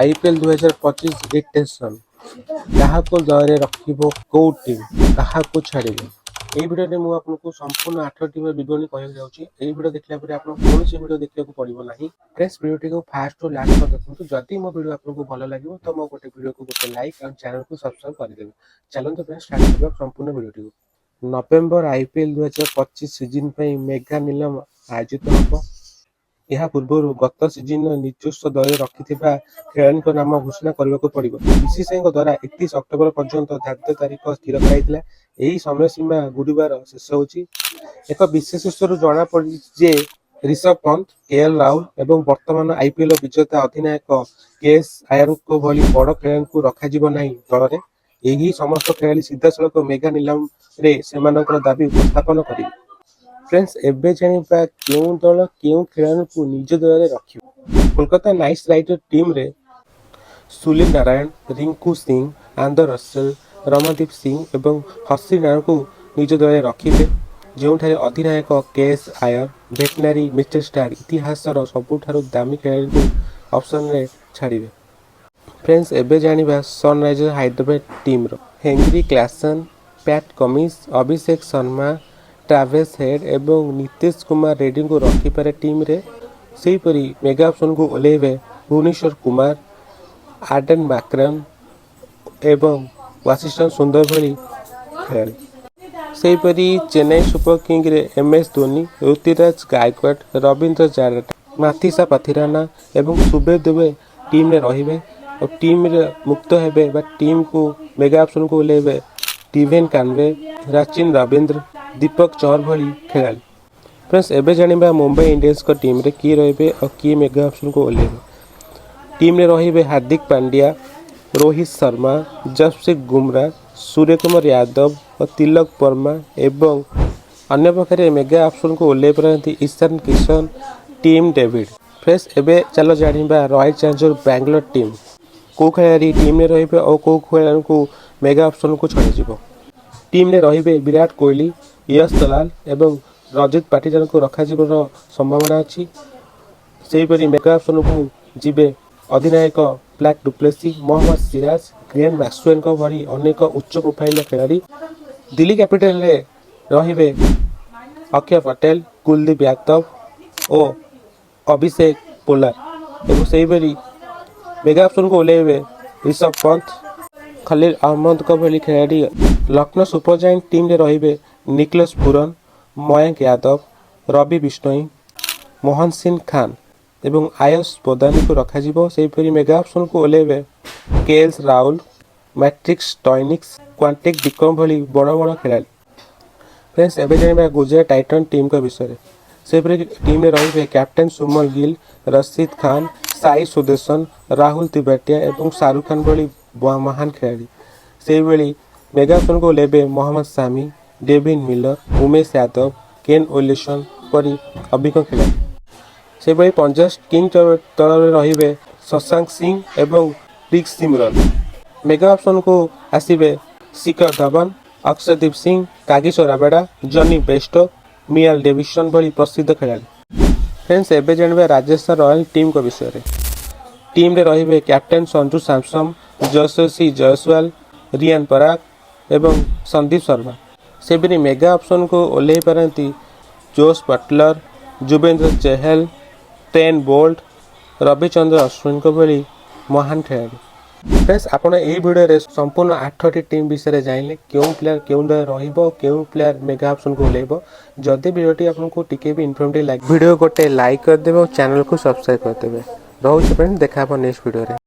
IPL 2025 retention କାହାକୁ ଦଳରେ ରଖିବ କୋଉ ଟିମ୍ କାହାକୁ ଛାଡ଼ିବ। এই ভিডিওରେ ମୁଁ ଆପଣଙ୍କୁ ସମ୍ପୂର୍ଣ୍ଣ 8ଟି ବିବରଣୀ କହିବାକୁ ଯାଉଛି। এই ଭିଡିଓ ଦେଖିଲା ପରେ ଆପଣ କୌଣସି ଭିଡିଓ ଦେଖିବାକୁ ପଡ଼ିବ ନାହିଁ। ଫ୍ରେଣ୍ଡସ୍ ଭିଡିଓଟିକୁ ଫାର୍ଷ୍ଟ ରୁ ଲାଷ୍ଟ ପର୍ଯ୍ୟନ୍ତ ଦେଖନ୍ତୁ। ଯଦି ମୋ ଭିଡିଓ ଆପଣଙ୍କୁ ଭଲ ଲାଗିବ ତ ମୋ ଭିଡିଓକୁ ଗୋଟେ ଲାଇକ୍ ଆଉ ଚ୍ୟାନେଲକୁ ସବସ୍କ୍ରାଇବ କରିଦେବେ। ଚାଲନ୍ତୁ ଫ୍ରେଣ୍ଡସ୍ ଷ୍ଟାର୍ଟ କରିବା ସମ୍ପୂର୍ଣ୍ଣ ଭିଡିଓଟିକୁ। ନଭେମ୍ବର ଆଇପିଏଲ୍ 2025 ସିଜନ ପାଇଁ ମେଗା ନିଲାମ ଆୟୋଜିତ ହେବ। ଏହା ପୂର୍ବରୁ ଗତ ସିଜନର ନିଜସ୍ୱ ଦଳରେ ରଖିଥିବା ଖେଳାଳିଙ୍କ ନାମ ଘୋଷଣା କରିବାକୁ ପଡ଼ିବ। ବିସିସିଆଇଙ୍କ ଦ୍ୱାରା 31 ଅକ୍ଟୋବର ପର୍ଯ୍ୟନ୍ତ ଧାର୍ଯ୍ୟ ତାରିଖ ସ୍ଥିର କରାଯାଇଥିଲା। ଏହି ସମୟସୀମା ଗୁରୁବାର ଶେଷ ହେଉଛି। ଏକ ବିଶେଷ ସୂତ୍ରରୁ ଜଣାପଡ଼ିଛି ଯେ ରିଷଭ ପନ୍ତ, କେଏଲ୍ ରାହୁଲ ଏବଂ ବର୍ତ୍ତମାନ ଆଇପିଏଲ୍ ବିଜେତା ଅଧିନାୟକ କେଏସ୍ ଆୟରଙ୍କ ଭଳି ବଡ଼ ଖେଳାଳିଙ୍କୁ ରଖାଯିବ ନାହିଁ ଦଳରେ। ଏହି ସମସ୍ତ ଖେଳାଳି ସିଧାସଳଖ ମେଗା ନିଲାମରେ ସେମାନଙ୍କର ଦାବି ଉପସ୍ଥାପନ କରିବେ। ଫ୍ରେଣ୍ଡସ୍ ଏବେ ଜାଣିବା କେଉଁ ଦଳ କେଉଁ ଖେଳାଳିଙ୍କୁ ନିଜ ଦଳରେ ରଖିବ। କୋଲକାତା ନାଇଟ୍ ରାଇଡର୍ସ ଟିମ୍ରେ ସୁନୀଲ ନାରାୟଣ, ରିଙ୍କୁ ସିଂ, ଆନ୍ଦର ରସେଲ, ରମନଦୀପ ସିଂ ଏବଂ ହର୍ଷିଲ ରାଣାଙ୍କୁ ନିଜ ଦଳରେ ରଖିବେ। ଯେଉଁଠାରେ ଅଧିନାୟକ କେଏସ୍ ଆୟର, ଭେଟେନାରୀ ମିଚେଲ ଷ୍ଟାର୍କ ଇତିହାସର ସବୁଠାରୁ ଦାମୀ ଖେଳାଳିଙ୍କୁ ଅପସନରେ ଛାଡ଼ିବେ। ଫ୍ରେଣ୍ଡସ୍ ଏବେ ଜାଣିବା ସନରାଇଜର୍ସ ହାଇଦ୍ରାବାଦ ଟିମ୍ର ହେନରୀ କ୍ଲାସନ୍, ପ୍ୟାଟ୍ କମିନ୍ସ, ଅଭିଷେକ ଶର୍ମା, ଟ୍ରାଭିସ୍ ହେଡ୍ ଏବଂ ନିତୀଶ କୁମାର ରେଡ୍ଡୀଙ୍କୁ ରଖିପାରେ ଟିମ୍ରେ। ସେହିପରି ମେଗା ଅପସନକୁ ଓହ୍ଲାଇବେ ଭୁବନେଶ୍ୱର କୁମାର, ଆଡେନ ମାକ୍ରେନ୍ ଏବଂ ୱାଶିଂଟନ ସୁନ୍ଦର ଭଳି ଖେଳାଳି। ସେହିପରି ଚେନ୍ନାଇ ସୁପର କିଙ୍ଗରେ ଏମ୍ଏସ୍ ଧୋନି, ଋତୁରାଜ ଗାୟକୱାଡ଼, ରବୀନ୍ଦ୍ର ଜାଡେଜା, ମାଥିସା ପାଥିରାନା ଏବଂ ସୁବେର ଦୁବେ ଟିମ୍ରେ ରହିବେ ଓ ଟିମ୍ରେ ମୁକ୍ତ ହେବେ ବା ଟିମ୍କୁ ମେଗା ଅପସନକୁ ଓହ୍ଲାଇବେ ଷ୍ଟିଭେନ୍ କାନୱେ, ସଚିନ ରବୀନ୍ଦ୍ର, ଦୀପକ ଚହର ଭଳି ଖେଳାଳି। ଫ୍ରେଣ୍ଡସ୍ ଏବେ ଜାଣିବା ମୁମ୍ବାଇ ଇଣ୍ଡିଆନ୍ସଙ୍କ ଟିମ୍ରେ କିଏ ରହିବେ ଆଉ କିଏ ମେଗା ଅପସନକୁ ଓହ୍ଲାଇବେ। ଟିମ୍ରେ ରହିବେ ହାର୍ଦ୍ଦିକ ପାଣ୍ଡ୍ୟା, ରୋହିତ ଶର୍ମା, ଜସପ୍ରୀତ ବୁମରା, ସୂର୍ଯ୍ୟକୁମାର ୟାଦବ ଓ ତିଲକ ବର୍ମା ଏବଂ ଅନ୍ୟପକ୍ଷରେ ମେଗା ଅପସନକୁ ଓହ୍ଲାଇ ପାରନ୍ତି Ishan Kishan, Tim David. Friends ଏବେ ଚାଲ ଜାଣିବା ରୟାଲ ଚ୍ୟାଲେଞ୍ଜର୍ସ ବାଙ୍ଗାଲୋର ଟିମ୍ କେଉଁ ଖେଳାଳି ଟିମ୍ରେ ରହିବେ ଓ କେଉଁ ଖେଳାଳିଙ୍କୁ ମେଗା ଅପସନକୁ ଛଡ଼ାଯିବ। ଟିମ୍ରେ ରହିବେ ବିରାଟ କୋହଲି, ୟଶ ଦଲାଲ ଏବଂ ରଜତ ପାଟିଦାରଙ୍କୁ ରଖାଯିବାର ସମ୍ଭାବନା ଅଛି। ସେହିପରି ମେଗା ଅପସନକୁ ଯିବେ ଅଧିନାୟକ ବ୍ଲାକ୍ ଡୁପ୍ଲେସି, ମହମ୍ମଦ ସିରାଜ, ଗ୍ଲେନ୍ ମ୍ୟାକ୍ସୱେଲଙ୍କ ଭଳି ଅନେକ ଉଚ୍ଚ ପ୍ରୋଫାଇଲର ଖେଳାଳି। ଦିଲ୍ଲୀ କ୍ୟାପିଟାଲରେ ରହିବେ ଅକ୍ଷୟ ପଟେଲ, କୁଲଦୀପ ଯାଦବ ଓ ଅଭିଷେକ ପୋଲାର ଏବଂ ସେହିପରି ମେଗା ଅପସନକୁ ଓହ୍ଲାଇବେ ରିଷଭ ପନ୍ତ, ଖଲିଲ ଅହମ୍ମଦଙ୍କ ଭଳି ଖେଳାଳି। ଲକ୍ଷ୍ନୌ ସୁପର ଜାଏଣ୍ଟ ଟିମ୍ରେ ରହିବେ ନିକୋଲସ ପୁରନ, ମୟଙ୍କ ୟାଦବ, ରବି ବିଷ୍ଣୋଇ, ମୋହନ ସିଂ ଖାନ ଏବଂ ଆୟୁଷ ବଦାନୀଙ୍କୁ ରଖାଯିବ। ସେହିପରି ମେଗା ଅପସନକୁ ଓହ୍ଲାଇବେ କେଏଲ୍ ରାହୁଲ, ମ୍ୟାଟ୍ରିକ୍ସ ଷ୍ଟୋଇନିକ୍ସ, କ୍ୱାଣ୍ଟିକ ଡିକମ୍ ଭଳି ବଡ଼ ବଡ଼ ଖେଳାଳି। ଫ୍ରେଣ୍ଡସ୍ ଏବେ ଜାଣିବା ଗୁଜରାଟ ଟାଇଟନ୍ସ ଟିମ୍ଙ୍କ ବିଷୟରେ। ସେହିପରି ଟିମ୍ରେ ରହିବେ କ୍ୟାପ୍ଟେନ୍ ସୁମନ ଗିଲ୍, ରସିଦ ଖାନ, ସାଇ ସୁଦର୍ଶନ, ରାହୁଲ ତିୱାଟିଆ ଏବଂ ଶାହରୁଖ ଖାନ ଭଳି ମହାନ ଖେଳାଳି। ସେହିଭଳି ମେଗା ଅପସନକୁ ଓହ୍ଲାଇବେ Mohammed Shami, David Miller, Umesh Yadav, Kane Williamson ପରି ଅଭିଜ୍ଞ ଖେଳାଳି। ସେହିଭଳି ପଞ୍ଜାବ କିଙ୍ଗ୍ସ ଦଳରେ ରହିବେ ଶଶାଙ୍କ ସିଂହ ଏବଂ ପ୍ରୀତ ସିମରନ। ମେଗା ଅପସନକୁ ଆସିବେ Shikhar Dhawan, Arshdeep Singh, Kagiso Rabada, Jonny Bairstow, Mitchell Davison ଭଳି ପ୍ରସିଦ୍ଧ ଖେଳାଳି। ଫ୍ରେଣ୍ଡସ୍ ଏବେ ଜାଣିବା ରାଜସ୍ଥାନ ରୟାଲ୍ସ ଟିମ୍ଙ୍କ ବିଷୟରେ। ଟିମ୍ରେ ରହିବେ କ୍ୟାପ୍ଟେନ୍ ସଞ୍ଜୁ ସାମସନ୍, ଯଶସ୍ୱୀ ଜୟସୱାଲ, ରିୟାନ ପରାଗ ଏବଂ ସନ୍ଦୀପ ଶର୍ମା। ସେହିପରି ମେଗା ଅପସନକୁ ଓହ୍ଲାଇ ପାରନ୍ତି Jos Buttler, Yuzvendra Chahal, Trent Boult, Ravichandran ଅଶ୍ୱିନଙ୍କ ଭଳି ମହାନ ଖେଳାଳି। ଫ୍ରେଣ୍ଡସ୍ ଆପଣ ଏହି ଭିଡ଼ିଓରେ ସମ୍ପୂର୍ଣ୍ଣ 8ଟି ଟିମ୍ ବିଷୟରେ ଜାଣିଲେ କେଉଁ ପ୍ଲେୟାର କେଉଁ ଦଳରେ ରହିବ, କେଉଁ ପ୍ଲେୟାର ମେଗା ଅପସନକୁ ଓହ୍ଲାଇବ। ଯଦି ଭିଡ଼ିଓଟି ଆପଣଙ୍କୁ ଟିକେ ବି ଇନଫର୍ମେଟିଭ୍ ଲାଗେ ଭିଡ଼ିଓ ଗୋଟେ ଲାଇକ୍ କରିଦେବେ ଓ ଚ୍ୟାନେଲକୁ ସବସ୍କ୍ରାଇବ କରିଦେବେ। ରହୁଛି ଫ୍ରେଣ୍ଡସ୍, ଦେଖା ହେବ ନେକ୍ସଟ ଭିଡ଼ିଓରେ।